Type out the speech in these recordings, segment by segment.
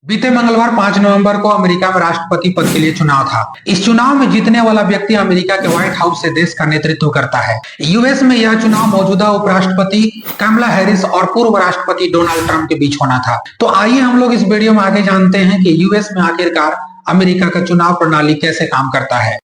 बीते मंगलवार 5 नवंबर को अमेरिका में राष्ट्रपति पद के लिए चुनाव था। इस चुनाव में जीतने वाला व्यक्ति अमेरिका के व्हाइट हाउस से देश का नेतृत्व करता है। यूएस में यह चुनाव मौजूदा उपराष्ट्रपति कमला हैरिस और पूर्व राष्ट्रपति डोनाल्ड ट्रंप के बीच होना था। तो आइए हम लोग इस वीडियो में आगे जानते हैं कि यूएस में आखिरकार अमेरिका का चुनाव प्रणाली कैसे काम करता है।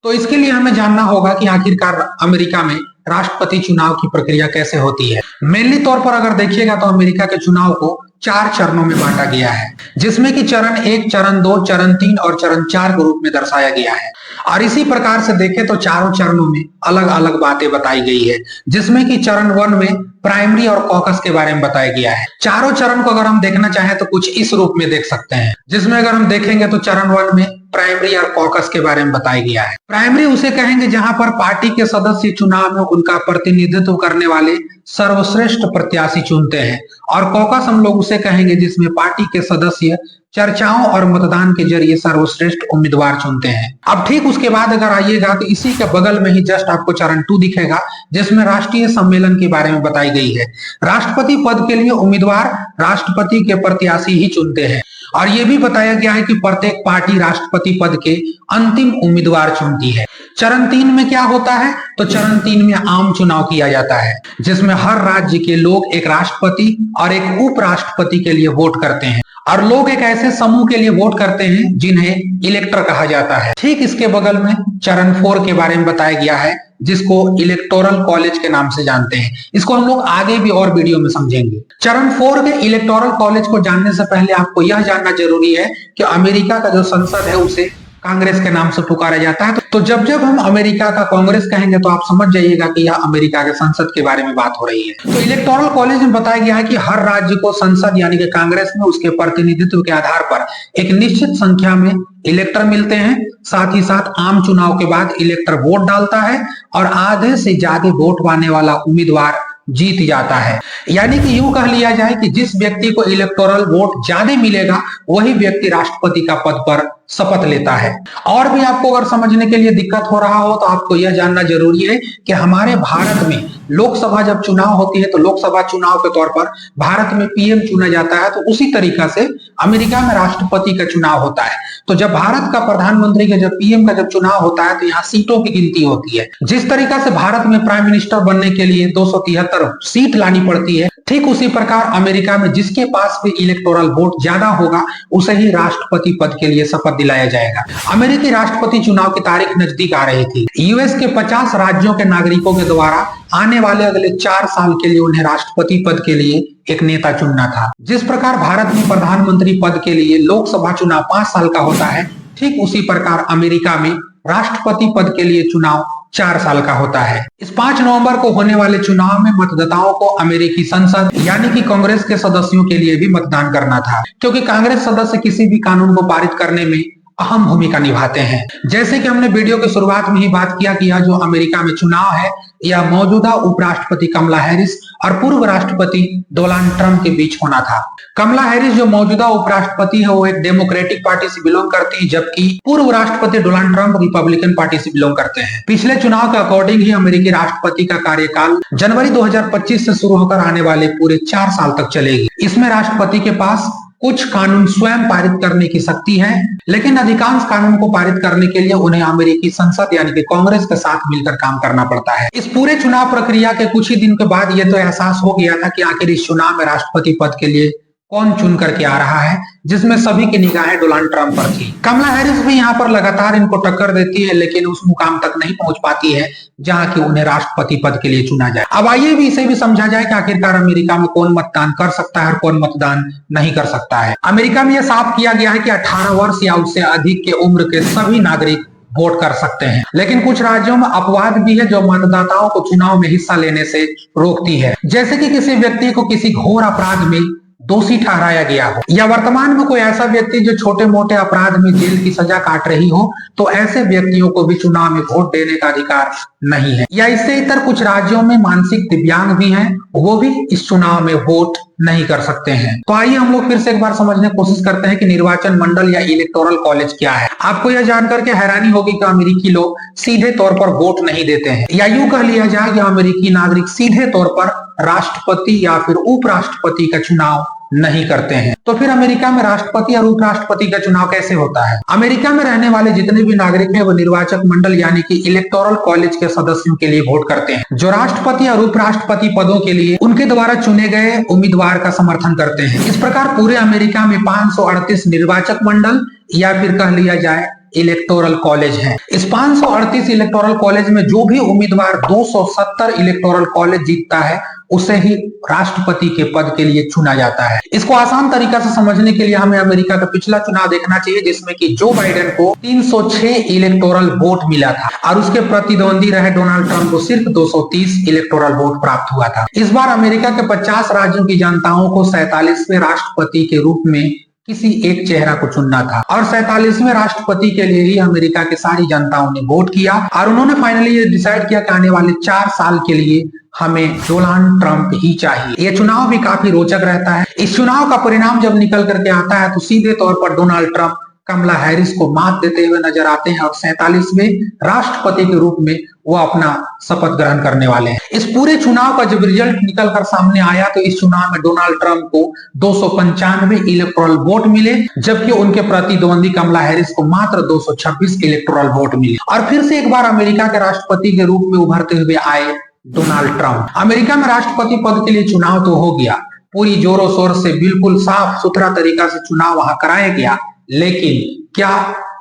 तो इसके लिए हमें जानना होगा कि आखिरकार अमेरिका में राष्ट्रपति चुनाव की प्रक्रिया कैसे होती है। मेनली तौर पर अगर देखिएगा तो अमेरिका के चुनाव को 4 चरणों में बांटा गया है, जिसमें कि चरण 1, चरण 2, चरण 3 और चरण 4 के रूप में दर्शाया गया है। और इसी प्रकार से देखें तो चारों चरणों में अलग अलग बातें बताई गई है, जिसमें कि चरण 1 में प्राइमरी और कॉकस के बारे में बताया गया है। चारों चरण को अगर हम देखना चाहें तो कुछ इस रूप में देख सकते हैं, जिसमें अगर हम देखेंगे तो चरण 1 में प्राइमरी और कॉकस के बारे में बताया गया है। प्राइमरी उसे कहेंगे जहां पर पार्टी के सदस्य चुनाव में उनका प्रतिनिधित्व करने वाले सर्वश्रेष्ठ प्रत्याशी चुनते हैं, और कॉकस हम लोग उसे कहेंगे जिसमें पार्टी के सदस्य चर्चाओं और मतदान के जरिए सर्वश्रेष्ठ उम्मीदवार चुनते हैं। अब ठीक उसके बाद अगर आइएगा तो इसी के बगल में ही जस्ट आपको चरण 2 दिखेगा, जिसमें राष्ट्रीय सम्मेलन के बारे में बताई गई है। राष्ट्रपति पद के लिए उम्मीदवार राष्ट्रपति के प्रत्याशी ही चुनते हैं, और यह भी बताया गया है कि प्रत्येक पार्टी राष्ट्रपति पद के अंतिम उम्मीदवार चुनती है। चरण 3 में क्या होता है, तो चरण 3 में आम चुनाव किया जाता है, जिसमें हर राज्य के लोग एक राष्ट्रपति और एक उपराष्ट्रपति के लिए वोट करते हैं, और लोग एक ऐसे समूह के लिए वोट करते हैं जिन्हें इलेक्टर कहा जाता है। ठीक इसके बगल में चरण 4 के बारे में बताया गया है, जिसको इलेक्टोरल कॉलेज के नाम से जानते हैं। इसको हम लोग आगे भी और वीडियो में समझेंगे। चरण 4 के इलेक्टोरल कॉलेज को जानने से पहले आपको यह जानना जरूरी है कि अमेरिका का जो संसद है उसे कांग्रेस के नाम से पुकारा जाता है। तो जब जब हम अमेरिका का कांग्रेस कहेंगे तो आप समझ जाइएगा कि यह अमेरिका के संसद के बारे में बात हो रही है। तो इलेक्टोरल कॉलेज में बताया गया है कि हर राज्य को संसद यानी कि कांग्रेस में उसके प्रतिनिधित्व के आधार पर एक निश्चित संख्या में इलेक्टर मिलते हैं। साथ ही साथ आम चुनाव के बाद इलेक्टर वोट डालता है और आधे से ज्यादा वोट पाने वाला उम्मीदवार जीत जाता है। यानी कि यूं कह लिया जाए कि जिस व्यक्ति को इलेक्टोरल वोट ज्यादा मिलेगा वही व्यक्ति राष्ट्रपति का पद पर शपथ लेता है। और भी आपको अगर समझने के लिए दिक्कत हो रहा हो तो आपको यह जानना जरूरी है कि हमारे भारत में लोकसभा जब चुनाव होती है तो लोकसभा चुनाव के तौर पर भारत में पीएम चुना जाता है, तो उसी तरीका से अमेरिका में राष्ट्रपति का चुनाव होता है। तो जब भारत का प्रधानमंत्री का जब पीएम का जब चुनाव होता है तो यहाँ सीटों की गिनती होती है। जिस तरीका से भारत में प्राइम मिनिस्टर बनने के लिए 273 सीट लानी पड़ती है, ठीक उसी प्रकार अमेरिका में जिसके पास भी इलेक्टोरल वोट ज्यादा होगा उसे ही राष्ट्रपति पद के लिए शपथ दिलाया जाएगा। अमेरिकी राष्ट्रपति चुनाव की तारीख नजदीक आ रही थी। यूएस के 50 राज्यों के नागरिकों के द्वारा आने वाले अगले 4 साल के लिए उन्हें राष्ट्रपति पद के लिए एक नेता चुनना था। जिस प्रकार भारत में प्रधानमंत्री पद के लिए लोकसभा चुनाव 5 साल का होता है, ठीक उसी प्रकार अमेरिका में राष्ट्रपति पद के लिए चुनाव 4 साल का होता है। इस 5 नवंबर को होने वाले चुनाव में मतदाताओं को अमेरिकी संसद यानी कि कांग्रेस के सदस्यों के लिए भी मतदान करना था, क्योंकि कांग्रेस सदस्य किसी भी कानून को पारित करने में अहम भूमिका निभाते हैं। जैसे कि हमने वीडियो की शुरुआत में ही बात किया कि यह जो अमेरिका में चुनाव है यह मौजूदा उपराष्ट्रपति कमला हैरिस और पूर्व राष्ट्रपति डोनाल्ड ट्रंप के बीच होना था। कमला हैरिस जो मौजूदा उपराष्ट्रपति है वो एक डेमोक्रेटिक पार्टी से बिलोंग करती है, जबकि पूर्व राष्ट्रपति डोनाल्ड ट्रंप रिपब्लिकन पार्टी से बिलोंग करते हैं। पिछले चुनाव के अकॉर्डिंग ही अमेरिकी राष्ट्रपति का कार्यकाल जनवरी 2025 से शुरू होकर आने वाले पूरे 4 साल तक चलेगी। इसमें राष्ट्रपति के पास कुछ कानून स्वयं पारित करने की शक्ति है, लेकिन अधिकांश कानून को पारित करने के लिए उन्हें अमेरिकी संसद यानी कि कांग्रेस के साथ मिलकर काम करना पड़ता है। इस पूरे चुनाव प्रक्रिया के कुछ ही दिन के बाद यह तो एहसास हो गया था कि आखिर इस चुनाव में राष्ट्रपति पद के लिए कौन चुन करके आ रहा है, जिसमें सभी की निगाहें डोनाल्ड ट्रंप पर थी। कमला हैरिस भी यहाँ पर लगातार इनको टक्कर देती है, लेकिन उस मुकाम तक नहीं पहुंच पाती है जहां कि उन्हें राष्ट्रपति पद के लिए चुना जाए। अब आइए भी इसे भी समझा जाए कि आखिरकार अमेरिका में कौन मतदान कर सकता है और कौन मतदान नहीं कर सकता है। अमेरिका में यह साफ किया गया है कि 18 वर्ष या उससे अधिक के उम्र के सभी नागरिक वोट कर सकते हैं, लेकिन कुछ राज्यों में अपवाद भी है जो मतदाताओं को चुनाव में हिस्सा लेने से रोकती है। जैसे कि किसी व्यक्ति को किसी घोर अपराध में दोषी ठहराया गया हो, या वर्तमान में कोई ऐसा व्यक्ति जो छोटे मोटे अपराध में जेल की सजा काट रही हो, तो ऐसे व्यक्तियों को भी चुनाव में वोट देने का अधिकार नहीं है। या इससे इतर कुछ राज्यों में मानसिक दिव्यांग भी हैं, वो भी इस चुनाव में वोट नहीं कर सकते हैं। तो आइए हम लोग फिर से एक बार समझने की कोशिश करते हैं कि निर्वाचन मंडल या इलेक्टोरल कॉलेज क्या है। आपको यह जानकर के हैरानी होगी कि अमेरिकी लोग सीधे तौर पर वोट नहीं देते हैं, या यूं कह लिया जाए कि अमेरिकी नागरिक सीधे तौर पर राष्ट्रपति या फिर उपराष्ट्रपति का चुनाव नहीं करते हैं। तो फिर अमेरिका में राष्ट्रपति और उपराष्ट्रपति का चुनाव कैसे होता है? अमेरिका में रहने वाले जितने भी नागरिक हैं वो निर्वाचक मंडल यानी कि इलेक्टोरल कॉलेज के सदस्यों के लिए वोट करते हैं, जो राष्ट्रपति और उपराष्ट्रपति पदों के लिए उनके द्वारा चुने गए उम्मीदवार का समर्थन करते हैं। इस प्रकार पूरे अमेरिका में 538 निर्वाचक मंडल या फिर कह लिया जाए इलेक्टोरल कॉलेज है। इस 538 इलेक्टोरल कॉलेज में जो भी उम्मीदवार 270 इलेक्टोरल कॉलेज जीतता है उसे ही राष्ट्रपति के पद के लिए चुना जाता है। इसको आसान तरीका से समझने के लिए हमें अमेरिका का पिछला चुनाव देखना चाहिए, जिसमें कि जो बाइडेन को 306 इलेक्टोरल वोट मिला था और उसके प्रतिद्वंदी रहे डोनाल्ड ट्रंप को सिर्फ 230 इलेक्टोरल वोट प्राप्त हुआ था। इस बार अमेरिका के 50 राज्यों की जनताओं को 47वें राष्ट्रपति के रूप में किसी एक चेहरा को चुनना था और 47वें राष्ट्रपति के लिए ही अमेरिका की सारी जनताओं ने वोट किया और उन्होंने फाइनली ये डिसाइड किया कि आने वाले 4 साल के लिए हमें डोनाल्ड ट्रंप ही चाहिए। ये चुनाव भी काफी रोचक रहता है। इस चुनाव का परिणाम जब निकल करके आता है तो सीधे तौर पर डोनाल्ड ट्रंप कमला हैरिस को मात देते हुए नजर आते हैं और 47वें राष्ट्रपति के रूप में वो अपना शपथ ग्रहण करने वाले हैं। इस पूरे चुनाव का जब रिजल्ट निकल कर सामने आया तो इस चुनाव में डोनाल्ड ट्रंप को 295 इलेक्टोरल वोट मिले, जबकि उनके प्रतिद्वंदी कमला हैरिस को मात्र 226 इलेक्टोरल वोट मिले और फिर से एक बार अमेरिका के राष्ट्रपति के रूप में उभरते हुए आए डोनाल्ड ट्रंप। अमेरिका में राष्ट्रपति पद के लिए चुनाव तो हो गया, पूरी जोरों शोर से बिल्कुल साफ सुथरा तरीका से चुनाव वहां कराया गया, लेकिन क्या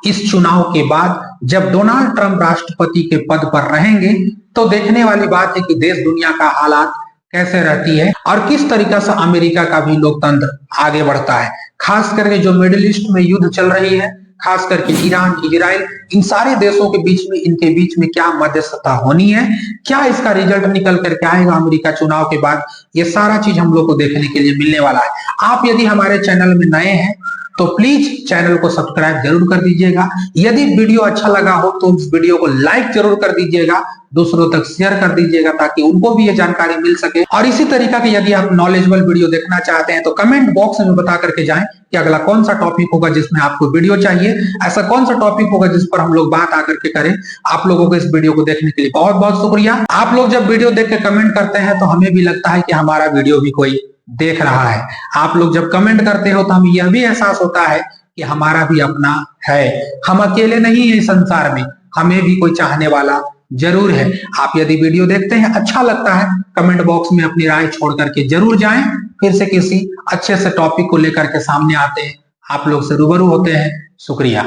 इस चुनाव के बाद जब डोनाल्ड ट्रंप राष्ट्रपति के पद पर रहेंगे तो देखने वाली बात है कि देश दुनिया का हालात कैसे रहती है और किस तरीका से अमेरिका का भी लोकतंत्र आगे बढ़ता है। खास करके जो मिडिल ईस्ट में युद्ध चल रही है, खास करके ईरान, इजराइल, इन सारे देशों के बीच में इनके बीच में क्या मध्यस्थता होनी है, क्या इसका रिजल्ट निकल करके आएगा अमेरिका चुनाव के बाद, ये सारा चीज हम लोग को देखने के लिए मिलने वाला है। आप यदि हमारे चैनल में नए हैं तो प्लीज चैनल को सब्सक्राइब जरूर कर दीजिएगा। यदि वीडियो अच्छा लगा हो तो उस वीडियो को लाइक जरूर कर दीजिएगा, दूसरों तक शेयर कर दीजिएगा ताकि उनको भी ये जानकारी मिल सके। और इसी तरीका की यदि आप नॉलेजेबल वीडियो देखना चाहते हैं तो कमेंट बॉक्स में बता करके जाएं कि अगला कौन सा टॉपिक होगा जिसमें आपको वीडियो चाहिए, ऐसा कौन सा टॉपिक होगा जिस पर हम लोग बात आकर के करें। आप लोगों को इस वीडियो को देखने के लिए बहुत बहुत शुक्रिया। आप लोग जब वीडियो देख के कमेंट करते हैं तो हमें भी लगता है कि हमारा वीडियो भी कोई देख रहा है। आप लोग जब कमेंट करते हो तो हमें यह भी एहसास होता है कि हमारा भी अपना है, हम अकेले नहीं है इस संसार में, हमें भी कोई चाहने वाला जरूर है। आप यदि वीडियो देखते हैं अच्छा लगता है, कमेंट बॉक्स में अपनी राय छोड़ करके जरूर जाएं। फिर से किसी अच्छे से टॉपिक को लेकर के सामने आते हैं, आप लोग से रूबरू होते हैं। शुक्रिया।